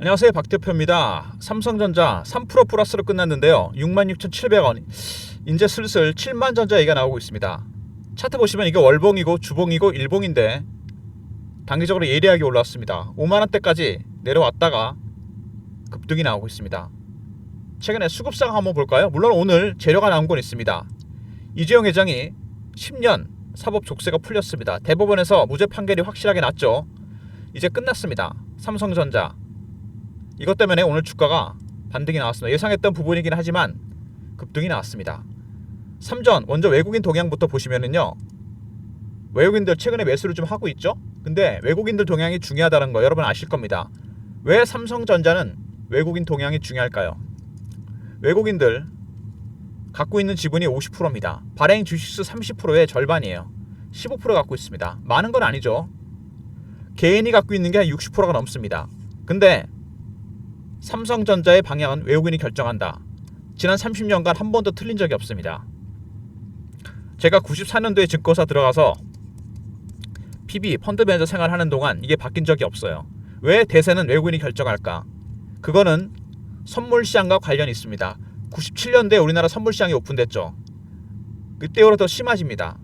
안녕하세요, 박 대표입니다. 삼성전자 3% 플러스로 끝났는데요. 66,700원. 이제 슬슬 7만 전자 얘기가 나오고 있습니다. 차트 보시면 이게 월봉이고 주봉이고 일봉인데 단기적으로 예리하게 올라왔습니다. 5만원대까지 내려왔다가 급등이 나오고 있습니다. 최근에 수급상 한번 볼까요? 물론 오늘 재료가 나온 건 있습니다. 이재용 회장이 10년 사법 족쇄가 풀렸습니다. 대법원에서 무죄 판결이 확실하게 났죠. 이제 끝났습니다. 삼성전자 이것 때문에 오늘 주가가 반등이 나왔습니다. 예상했던 부분이긴 하지만 급등이 나왔습니다. 삼전 먼저 외국인 동향부터 보시면은요, 외국인들 최근에 매수를 좀 하고 있죠. 근데 외국인들 동향이 중요하다는 거 여러분 아실 겁니다. 왜 삼성전자는 외국인 동향이 중요할까요? 외국인들 갖고 있는 지분이 50%입니다. 발행 주식수 30%의 절반이에요. 15% 갖고 있습니다. 많은 건 아니죠. 개인이 갖고 있는 게 한 60%가 넘습니다. 근데 삼성전자의 방향은 외국인이 결정한다. 지난 30년간 한 번도 틀린 적이 없습니다. 제가 94년도에 증권사 들어가서 PB 펀드 매니저 생활하는 동안 이게 바뀐 적이 없어요. 왜 대세는 외국인이 결정할까? 그거는 선물 시장과 관련이 있습니다. 97년도에 우리나라 선물 시장이 오픈됐죠. 그때보다 더 심해집니다.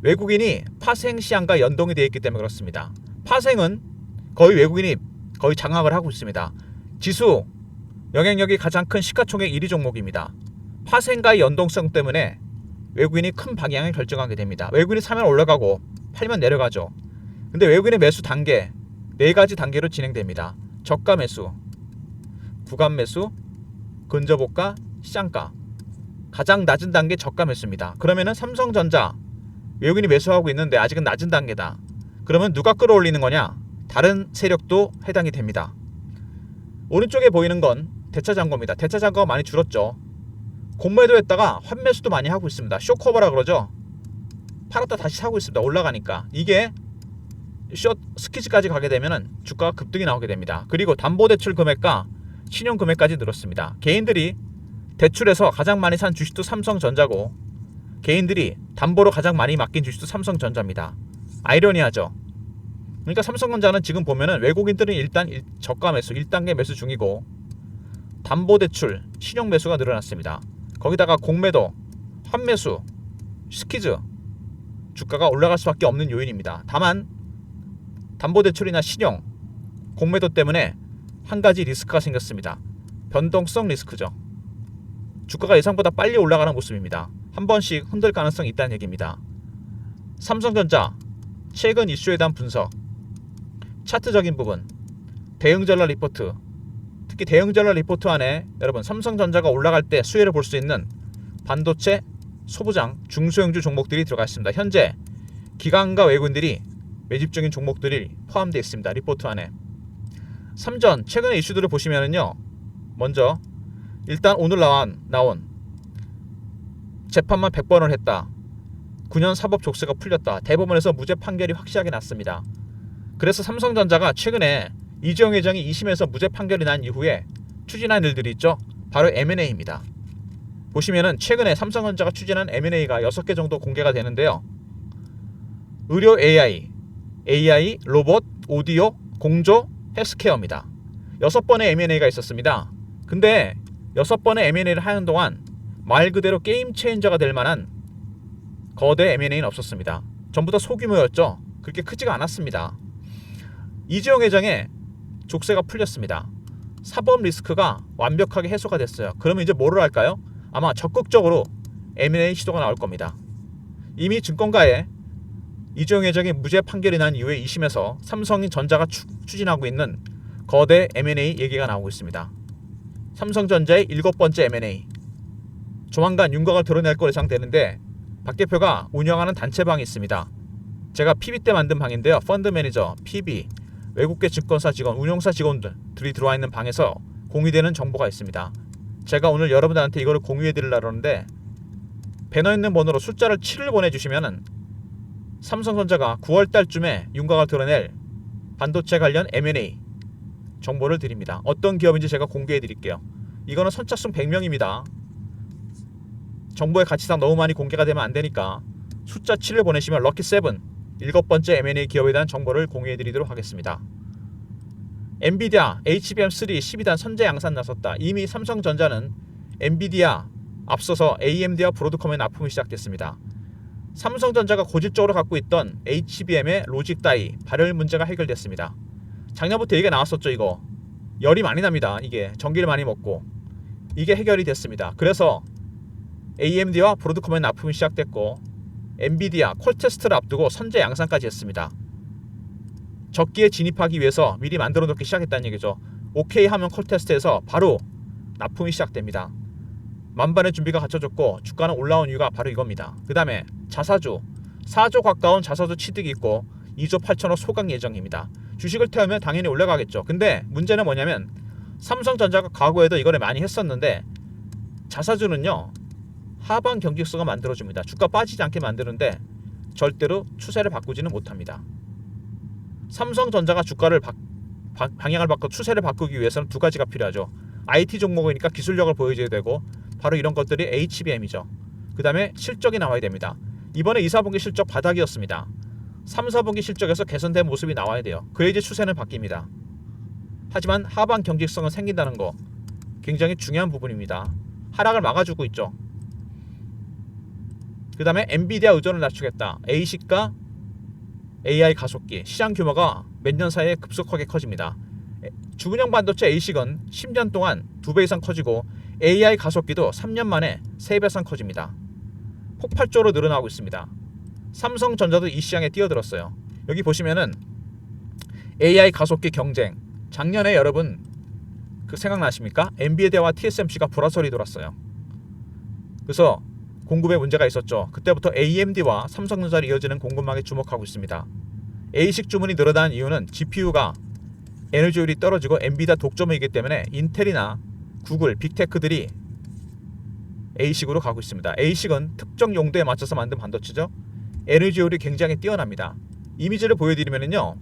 외국인이 파생 시장과 연동이 되어 있기 때문에 그렇습니다. 파생은 거의 외국인이 거의 장악을 하고 있습니다. 지수 영향력이 가장 큰 시가총액 1위 종목입니다. 파생과의 연동성 때문에 외국인이 큰 방향을 결정하게 됩니다. 외국인이 사면 올라가고 팔면 내려가죠. 근데 외국인의 매수 단계 4가지 단계로 진행됩니다. 저가 매수, 구간 매수, 근저보가, 시장가. 가장 낮은 단계 저가 매수입니다. 그러면은 삼성전자 외국인이 매수하고 있는데 아직은 낮은 단계다. 그러면 누가 끌어올리는 거냐? 다른 세력도 해당이 됩니다. 오른쪽에 보이는 건 대차장고입니다. 대차장고가 많이 줄었죠. 공매도 했다가 환매수도 많이 하고 있습니다. 쇼커버라 그러죠. 팔았다 다시 사고 있습니다. 올라가니까. 이게 숏 스키즈까지 가게 되면 주가가 급등이 나오게 됩니다. 그리고 담보대출 금액과 신용 금액까지 늘었습니다. 개인들이 대출에서 가장 많이 산 주식도 삼성전자고 개인들이 담보로 가장 많이 맡긴 주식도 삼성전자입니다. 아이러니하죠. 그러니까 삼성전자는 지금 보면은 외국인들은 일단 저가 매수 1단계 매수 중이고 담보대출 신용 매수가 늘어났습니다. 거기다가 공매도 환매수 스키즈 주가가 올라갈 수밖에 없는 요인입니다. 다만 담보대출이나 신용 공매도 때문에 한 가지 리스크가 생겼습니다. 변동성 리스크죠. 주가가 예상보다 빨리 올라가는 모습입니다. 한 번씩 흔들 가능성이 있다는 얘기입니다. 삼성전자 최근 이슈에 대한 분석, 차트적인 부분, 대응전략 리포트, 특히 대응전략 리포트 안에 여러분 삼성전자가 올라갈 때 수혜를 볼 수 있는 반도체, 소부장, 중소형주 종목들이 들어가 있습니다. 현재 기관과 외국인들이 매집 중인 종목들이 포함되어 있습니다. 리포트 안에. 삼전 최근의 이슈들을 보시면은요, 먼저 일단 오늘 나온 재판만 100번을 했다. 9년 사법 족쇄가 풀렸다. 대법원에서 무죄 판결이 확실하게 났습니다. 그래서 삼성전자가 최근에 이재용 회장이 2심에서 무죄 판결이 난 이후에 추진한 일들이 있죠. 바로 M&A입니다. 보시면은 최근에 삼성전자가 추진한 M&A가 6개 정도 공개가 되는데요. 의료 AI, 로봇, 오디오, 공조, 헬스케어입니다. 6번의 M&A가 있었습니다. 근데 6번의 M&A를 하는 동안 말 그대로 게임 체인저가 될 만한 거대 M&A는 없었습니다. 전부 다 소규모였죠. 그렇게 크지가 않았습니다. 이재용 회장의 족쇄가 풀렸습니다. 사법 리스크가 완벽하게 해소가 됐어요. 그러면 이제 뭐를 할까요? 아마 적극적으로 M&A 시도가 나올 겁니다. 이미 증권가에 이재용 회장의 무죄 판결이 난 이후에 2심에서 삼성전자가 추진하고 있는 거대 M&A 얘기가 나오고 있습니다. 삼성전자의 7번째 M&A. 조만간 윤곽을 드러낼 걸 예상되는데 박 대표가 운영하는 단체방이 있습니다. 제가 PB 때 만든 방인데요. 펀드 매니저, PB, 외국계 증권사 직원, 운용사 직원들이 들어와 있는 방에서 공유되는 정보가 있습니다. 제가 오늘 여러분들한테 이거를 공유해 드리려고 하는데 배너 있는 번호로 숫자를 7을 보내주시면은 삼성전자가 9월달쯤에 윤곽을 드러낼 반도체 관련 M&A 정보를 드립니다. 어떤 기업인지 제가 공개해 드릴게요. 이거는 선착순 100명입니다. 정보의 가치상 너무 많이 공개가 되면 안 되니까 숫자 7을 보내시면 럭키 7 7번째 M&A 기업에 대한 정보를 공유해 드리도록 하겠습니다. 엔비디아 HBM3 12단 선제 양산 나섰다. 이미 삼성전자는 엔비디아 앞서서 AMD와 브로드컴의 납품이 시작됐습니다. 삼성전자가 고질적으로 갖고 있던 HBM의 로직 다이 발열 문제가 해결됐습니다. 작년부터 얘기가 나왔었죠. 이거 열이 많이 납니다. 이게 전기를 많이 먹고 이게 해결이 됐습니다. 그래서 AMD와 브로드컴의 납품이 시작됐고 엔비디아 콜 테스트를 앞두고 선제 양산까지 했습니다. 적기에 진입하기 위해서 미리 만들어 놓기 시작했다는 얘기죠. 오케이 하면 콜 테스트에서 바로 납품이 시작됩니다. 만반의 준비가 갖춰졌고 주가는 올라온 이유가 바로 이겁니다. 그 다음에 자사주 4조 가까운 자사주 취득이 있고 2조 8천억 소강 예정입니다. 주식을 태우면 당연히 올라가겠죠. 근데 문제는 뭐냐면 삼성전자가 과거에도 이거를 많이 했었는데 자사주는요 하방 경직성을 만들어줍니다. 주가 빠지지 않게 만드는데 절대로 추세를 바꾸지는 못합니다. 삼성전자가 주가를 방향을 바꿔 추세를 바꾸기 위해서는 두 가지가 필요하죠. IT 종목이니까 기술력을 보여줘야 되고 바로 이런 것들이 HBM이죠. 그 다음에 실적이 나와야 됩니다. 이번에 2, 4분기 실적 바닥이었습니다. 3, 4분기 실적에서 개선된 모습이 나와야 돼요. 그래야지 추세는 바뀝니다. 하지만 하방 경직성은 생긴다는 거 굉장히 중요한 부분입니다. 하락을 막아주고 있죠. 그 다음에 엔비디아 의존을 낮추겠다. ASIC과 AI 가속기 시장 규모가 몇 년 사이에 급속하게 커집니다. 주근영 반도체 ASIC은 10년 동안 2배 이상 커지고 AI 가속기도 3년 만에 3배 이상 커집니다. 폭발적으로 늘어나고 있습니다. 삼성전자도 이 시장에 뛰어들었어요. 여기 보시면은 AI 가속기 경쟁 작년에 여러분 그 생각나십니까? 엔비디아와 TSMC가 불화설이 돌았어요. 그래서 공급에 문제가 있었죠. 그때부터 AMD와 삼성전자를 이어지는 공급망에 주목하고 있습니다. ASIC 주문이 늘어난 이유는 GPU가 에너지율이 떨어지고 엔비디아 독점이기 때문에 인텔이나 구글, 빅테크들이 ASIC으로 가고 있습니다. ASIC은 특정 용도에 맞춰서 만든 반도체죠. 에너지율이 굉장히 뛰어납니다. 이미지를 보여드리면요,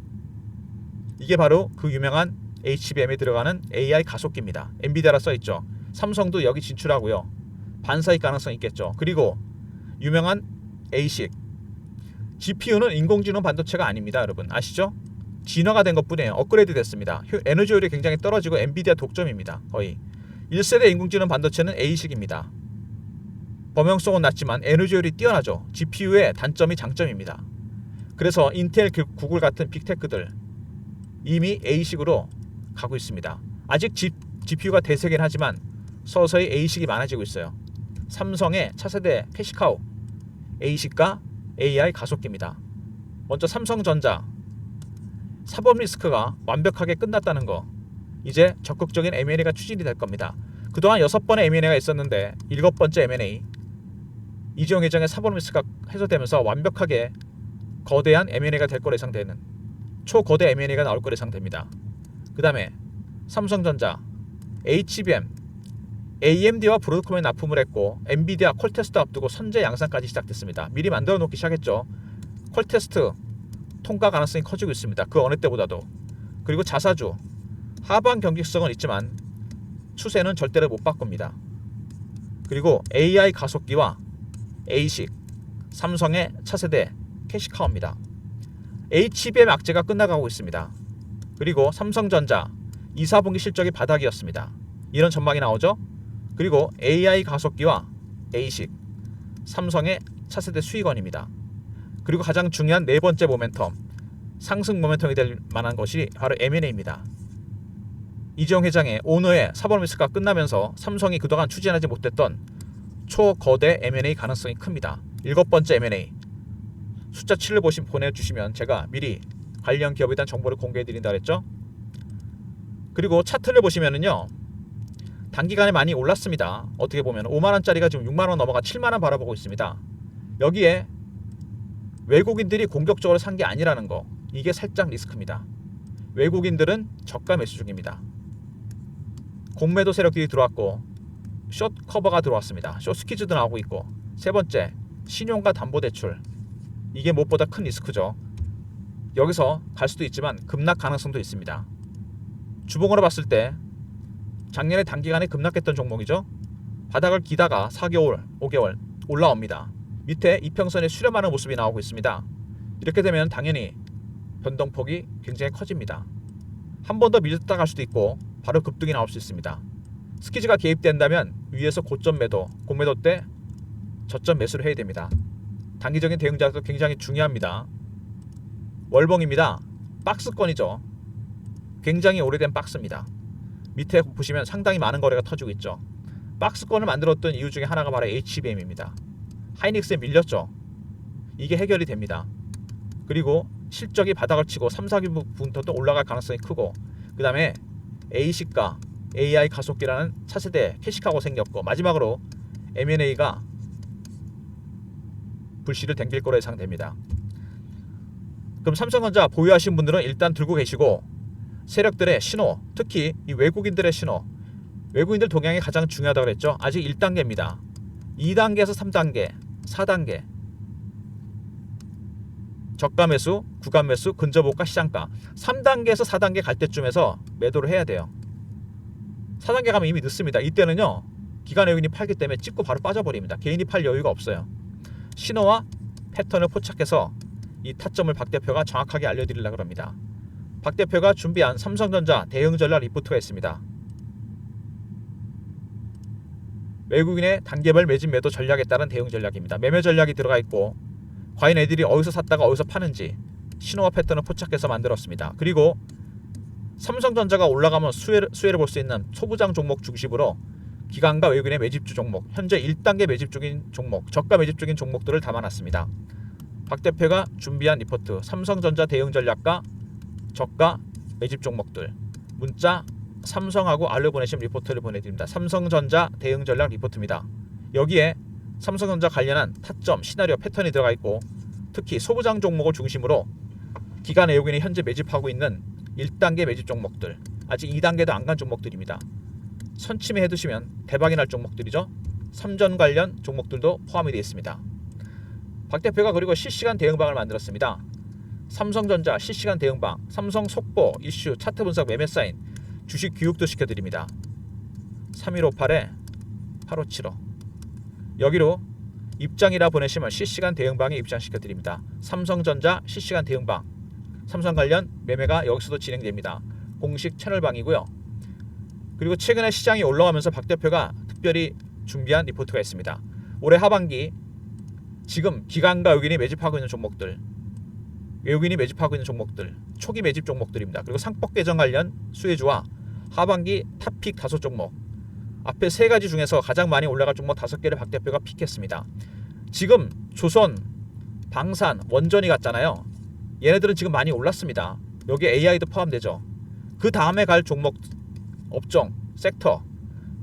이게 바로 그 유명한 HBM에 들어가는 AI 가속기입니다. 엔비디아라 써있죠. 삼성도 여기 진출하고요. 반사익 가능성이 있겠죠. 그리고 유명한 ASIC GPU는 인공지능 반도체가 아닙니다. 여러분 아시죠? 진화가 된 것뿐이에요. 업그레이드 됐습니다. 에너지율이 굉장히 떨어지고 엔비디아 독점입니다. 거의 1세대 인공지능 반도체는 ASIC입니다. 범용성은 낮지만 에너지율이 뛰어나죠. GPU의 단점이 장점입니다. 그래서 인텔, 구글 같은 빅테크들 이미 ASIC으로 가고 있습니다. 아직 GPU가 대세긴 하지만 서서히 ASIC이 많아지고 있어요. 삼성의 차세대 캐시카우 ASIC과 AI 가속기입니다. 먼저 삼성전자 사법 리스크가 완벽하게 끝났다는 거, 이제 적극적인 M&A가 추진이 될 겁니다. 그동안 6번의 M&A가 있었는데 7번째 M&A 이재용 회장의 사법 리스크가 해소되면서 완벽하게 거대한 M&A가 될 거로 예상되는 초거대 M&A가 나올 거로 예상됩니다. 그 다음에 삼성전자 HBM AMD와 브로드컴에 납품을 했고 엔비디아 콜테스트 앞두고 선제 양산까지 시작됐습니다. 미리 만들어 놓기 시작했죠. 콜테스트 통과 가능성이 커지고 있습니다. 그 어느 때보다도. 그리고 자사주 하방 경직성은 있지만 추세는 절대로 못 바꿉니다. 그리고 AI 가속기와 ASIC 삼성의 차세대 캐시카우입니다. HBM 악재가 끝나가고 있습니다. 그리고 삼성전자 2, 4분기 실적이 바닥이었습니다. 이런 전망이 나오죠. 그리고 AI 가속기와 ASIC 삼성의 차세대 수익원입니다. 그리고 가장 중요한 네 번째 모멘텀, 상승 모멘텀이 될 만한 것이 바로 M&A입니다. 이재용 회장의 오너의 사법 리스크가 끝나면서 삼성이 그동안 추진하지 못했던 초거대 M&A 가능성이 큽니다. 7번째 M&A 숫자 7을 보내주시면 제가 미리 관련 기업에 대한 정보를 공개해드린다 그랬죠. 그리고 차트를 보시면은요, 단기간에 많이 올랐습니다. 어떻게 보면 5만원짜리가 지금 6만원 넘어가 7만원 바라보고 있습니다. 여기에 외국인들이 공격적으로 산 게 아니라는 거, 이게 살짝 리스크입니다. 외국인들은 저가 매수 중입니다. 공매도 세력들이 들어왔고 숏 커버가 들어왔습니다. 숏 스퀴즈도 나오고 있고, 세 번째 신용과 담보대출, 이게 무엇보다 큰 리스크죠. 여기서 갈 수도 있지만 급락 가능성도 있습니다. 주봉으로 봤을 때 작년에 단기간에 급락했던 종목이죠. 바닥을 기다가 4개월, 5개월 올라옵니다. 밑에 이평선에 수렴하는 모습이 나오고 있습니다. 이렇게 되면 당연히 변동폭이 굉장히 커집니다. 한 번 더 밀렸다 갈 수도 있고 바로 급등이 나올 수 있습니다. 스키즈가 개입된다면 위에서 고점 매도, 고매도 때 저점 매수를 해야 됩니다. 단기적인 대응 자세도 굉장히 중요합니다. 월봉입니다. 박스권이죠. 굉장히 오래된 박스입니다. 밑에 보시면 상당히 많은 거래가 터지고 있죠. 박스권을 만들었던 이유 중에 하나가 바로 HBM입니다. 하이닉스에 밀렸죠. 이게 해결이 됩니다. 그리고 실적이 바닥을 치고 3, 4기부터 또 올라갈 가능성이 크고, 그 다음에 AC가 AI 가속기라는 차세대 캐시카고 생겼고, 마지막으로 M&A가 불씨를 댕길 거로 예상됩니다. 그럼 삼성전자 보유하신 분들은 일단 들고 계시고, 세력들의 신호, 특히 이 외국인들의 신호, 외국인들 동향이 가장 중요하다고 그랬죠. 아직 1단계입니다. 2단계에서 3단계, 4단계 저가 매수, 구간 매수, 근접호가, 시장가. 3단계에서 4단계 갈 때쯤에서 매도를 해야 돼요. 4단계 가면 이미 늦습니다. 이때는요, 기관 외국인이 팔기 때문에 찍고 바로 빠져버립니다. 개인이 팔 여유가 없어요. 신호와 패턴을 포착해서 이 타점을 박 대표가 정확하게 알려드리려고 합니다. 박 대표가 준비한 삼성전자 대응 전략 리포트가 있습니다. 외국인의 단계별 매집 매도 전략에 따른 대응 전략입니다. 매매 전략이 들어가 있고, 과연 애들이 어디서 샀다가 어디서 파는지 신호와 패턴을 포착해서 만들었습니다. 그리고 삼성전자가 올라가면 수혜를 볼 수 있는 소부장 종목 중심으로 기관과 외국인의 매집주 종목, 현재 1단계 매집 중인 종목, 저가 매집 중인 종목들을 담아놨습니다. 박 대표가 준비한 리포트, 삼성전자 대응 전략과 저가 매집 종목들, 문자 삼성하고 알로 보내시면 리포트를 보내드립니다. 삼성전자 대응 전략 리포트입니다. 여기에 삼성전자 관련한 타점, 시나리오, 패턴이 들어가 있고, 특히 소부장 종목을 중심으로 기관 외국인이 현재 매집하고 있는 1단계 매집 종목들, 아직 2단계도 안 간 종목들입니다. 선침해 해두시면 대박이 날 종목들이죠. 삼전 관련 종목들도 포함이 되어 있습니다. 박 대표가 그리고 실시간 대응방을 만들었습니다. 삼성전자 실시간 대응방, 삼성 속보, 이슈, 차트 분석, 매매 사인, 주식 교육도 시켜드립니다. 3158-8575 여기로 입장이라 보내시면 실시간 대응방에 입장시켜드립니다. 삼성전자 실시간 대응방, 삼성 관련 매매가 여기서도 진행됩니다. 공식 채널방이고요. 그리고 최근에 시장이 올라가면서 박 대표가 특별히 준비한 리포트가 있습니다. 올해 하반기 지금 기관과 외국인이 매집하고 있는 종목들, 외국인이 매집하고 있는 종목들, 초기 매집 종목들입니다. 그리고 상법 개정 관련 수혜주와 하반기 탑픽 5종목, 앞에 3가지 중에서 가장 많이 올라갈 종목 5개를 박 대표가 픽했습니다. 지금 조선, 방산, 원전이 갔잖아요. 얘네들은 지금 많이 올랐습니다. 여기에 AI도 포함되죠. 그 다음에 갈 종목, 업종, 섹터,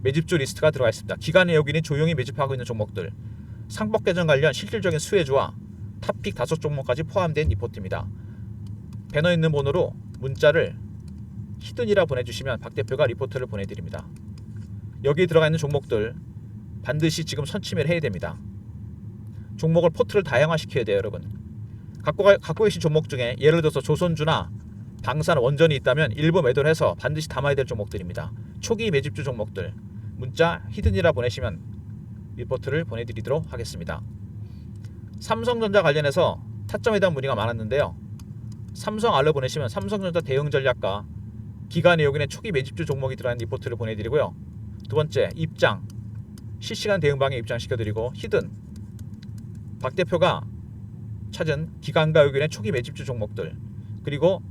매집주 리스트가 들어가 있습니다. 기관 외국인이 조용히 매집하고 있는 종목들, 상법 개정 관련 실질적인 수혜주와 탑픽 5종목까지 포함된 리포트입니다. 배너 있는 번호로 문자를 히든이라 보내주시면 박 대표가 리포트를 보내드립니다. 여기에 들어가 있는 종목들 반드시 지금 선침해를 해야 됩니다. 종목을 포트를 다양화시켜야 돼요, 여러분. 갖고 계신 종목 중에 예를 들어서 조선주나 방산, 원전이 있다면 일부 매도를 해서 반드시 담아야 될 종목들입니다. 초기 매집주 종목들 문자 히든이라 보내시면 리포트를 보내드리도록 하겠습니다. 삼성전자 관련해서 타점에 대한 문의가 많았는데요. 삼성 알로 보내시면 삼성전자 대응 전략과 기관 외국인의 초기 매집주 종목이 들어간 리포트를 보내드리고요. 두 번째, 입장 실시간 대응방에 입장시켜드리고, 히든 박 대표가 찾은 기관과 외국인의 초기 매집주 종목들, 그리고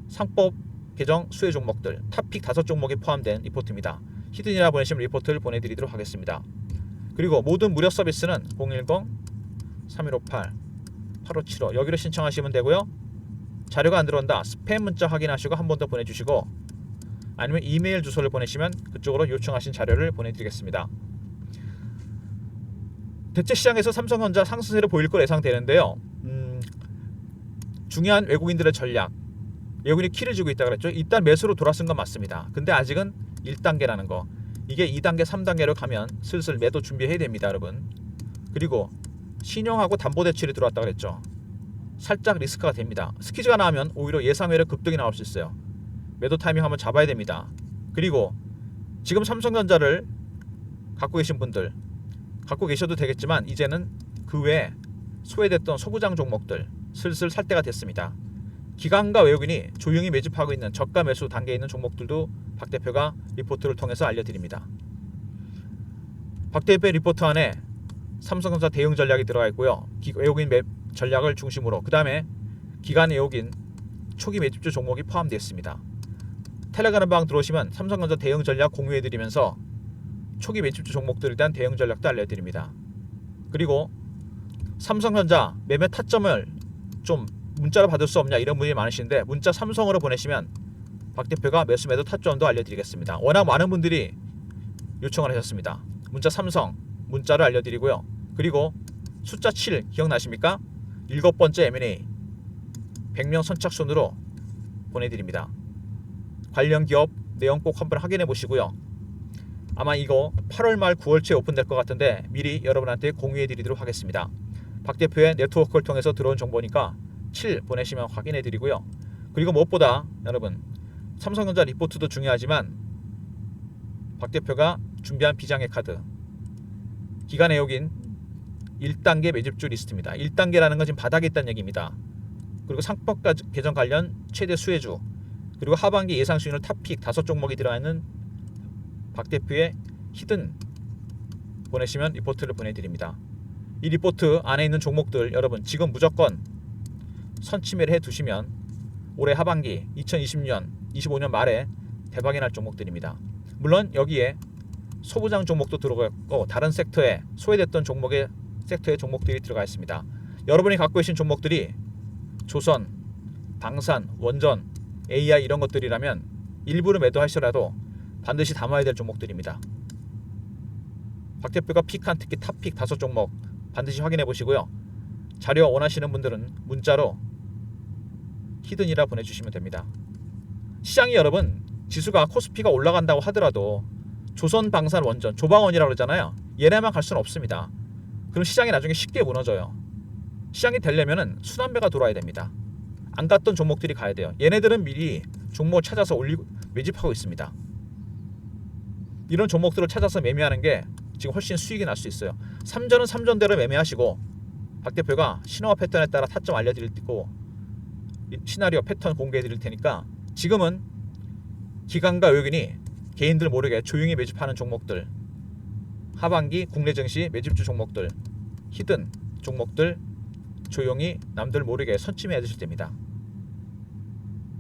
상법 개정 수혜 종목들, 탑픽 5종목이 포함된 리포트입니다. 히든이라 보내시면 리포트를 보내드리도록 하겠습니다. 그리고 모든 무료 서비스는 010-3158-8575 여기로 신청하시면 되고요. 자료가 안 들어온다, 스팸 문자 확인하시고 한 번 더 보내주시고, 아니면 이메일 주소를 보내시면 그쪽으로 요청하신 자료를 보내드리겠습니다. 대체 시장에서 삼성전자 상승세를 보일 걸 예상되는데요. 중요한 외국인들의 전략, 외국인이 키를 쥐고 있다고 그랬죠. 일단 매수로 돌아선 건 맞습니다. 근데 아직은 1단계라는 거, 이게 2단계, 3단계로 가면 슬슬 매도 준비해야 됩니다, 여러분. 그리고 신용하고 담보대출이 들어왔다고 그랬죠. 살짝 리스크가 됩니다. 스키즈가 나오면 오히려 예상외로 급등이 나올 수 있어요. 매도 타이밍 한번 잡아야 됩니다. 그리고 지금 삼성전자를 갖고 계신 분들 갖고 계셔도 되겠지만, 이제는 그 외에 소외됐던 소부장 종목들 슬슬 살 때가 됐습니다. 기관과 외국인이 조용히 매집하고 있는 저가 매수 단계에 있는 종목들도 박 대표가 리포트를 통해서 알려드립니다. 박 대표의 리포트 안에 삼성전자 대응 전략이 들어가 있고요. 외국인 전략을 중심으로 그 다음에 기관 외국인 초기 매집주 종목이 포함되어 있습니다. 텔레그램 방 들어오시면 삼성전자 대응 전략 공유해드리면서 초기 매집주 종목들에 대한 대응 전략도 알려드립니다. 그리고 삼성전자 매매 타점을 좀 문자로 받을 수 없냐 이런 분이 많으신데 문자 삼성으로 보내시면 박 대표가 매수 매도 타점도 알려드리겠습니다. 워낙 많은 분들이 요청을 하셨습니다. 문자 삼성 문자를 알려드리고요. 그리고 숫자 7 기억나십니까? 7번째 M&A 100명 선착순으로 보내드립니다. 관련 기업 내용 꼭 한번 확인해 보시고요. 아마 이거 8월 말 9월 초에 오픈될 것 같은데 미리 여러분한테 공유해 드리도록 하겠습니다. 박 대표의 네트워크를 통해서 들어온 정보니까 7 보내시면 확인해 드리고요. 그리고 무엇보다 여러분 삼성전자 리포트도 중요하지만 박 대표가 준비한 비장의 카드 기관 외국인 1단계 매집주 리스트입니다. 1단계라는 건 지금 바닥에 있다는 얘기입니다. 그리고 상법 개정 관련 최대 수혜주 그리고 하반기 예상 수익률 탑픽 5종목이 들어가 있는 박 대표의 히든 보내시면 리포트를 보내드립니다. 이 리포트 안에 있는 종목들 여러분 지금 무조건 선침해를 해두시면 올해 하반기 2020년 25년 말에 대박이 날 종목들입니다. 물론 여기에 소부장 종목도 들어갔고 다른 섹터에 소외됐던 종목의 섹터의 종목들이 들어가 있습니다. 여러분이 갖고 계신 종목들이 조선, 방산, 원전, AI 이런 것들이라면 일부를 매도하시더라도 반드시 담아야 될 종목들입니다. 박 대표가 픽한 특히 탑픽 5종목 반드시 확인해 보시고요. 자료 원하시는 분들은 문자로 히든이라 보내주시면 됩니다. 시장이 여러분 지수가 코스피가 올라간다고 하더라도 조선, 방산, 원전, 조방원이라고 그러잖아요. 얘네만 갈 수는 없습니다. 그럼 시장이 나중에 쉽게 무너져요. 시장이 되려면 순환매가 돌아야 됩니다. 안 갔던 종목들이 가야 돼요. 얘네들은 미리 종목을 찾아서 매집하고 있습니다. 이런 종목들을 찾아서 매매하는 게 지금 훨씬 수익이 날 수 있어요. 3전은 3전대로 매매하시고 박 대표가 신호와 패턴에 따라 타점 알려드릴 테고 시나리오 패턴 공개해 드릴 테니까 지금은 기관과 외국인이 개인들 모르게 조용히 매집하는 종목들 하반기 국내 증시 매집주 종목들 히든 종목들 조용히 남들 모르게 선침해 주실 때입니다.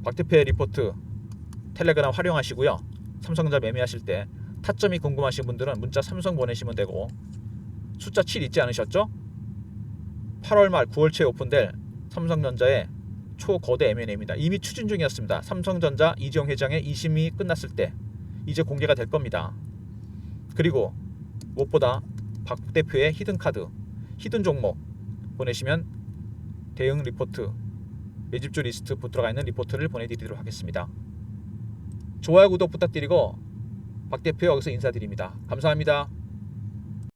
박 대표의 리포트 텔레그램 활용하시고요. 삼성전자 매매하실 때 타점이 궁금하신 분들은 문자 삼성 보내시면 되고 숫자 7 잊지 않으셨죠? 8월 말 9월 초에 오픈될 삼성전자의 초거대 M&A입니다. 이미 추진 중이었습니다. 삼성전자 이재용 회장의 2심이 끝났을 때 이제 공개가 될 겁니다. 그리고 무엇보다 박 대표의 히든 카드, 히든 종목 보내시면 대응 리포트, 매집주 리스트 들어가 있는 리포트를 보내드리도록 하겠습니다. 좋아요, 구독 부탁드리고 박 대표 여기서 인사드립니다. 감사합니다.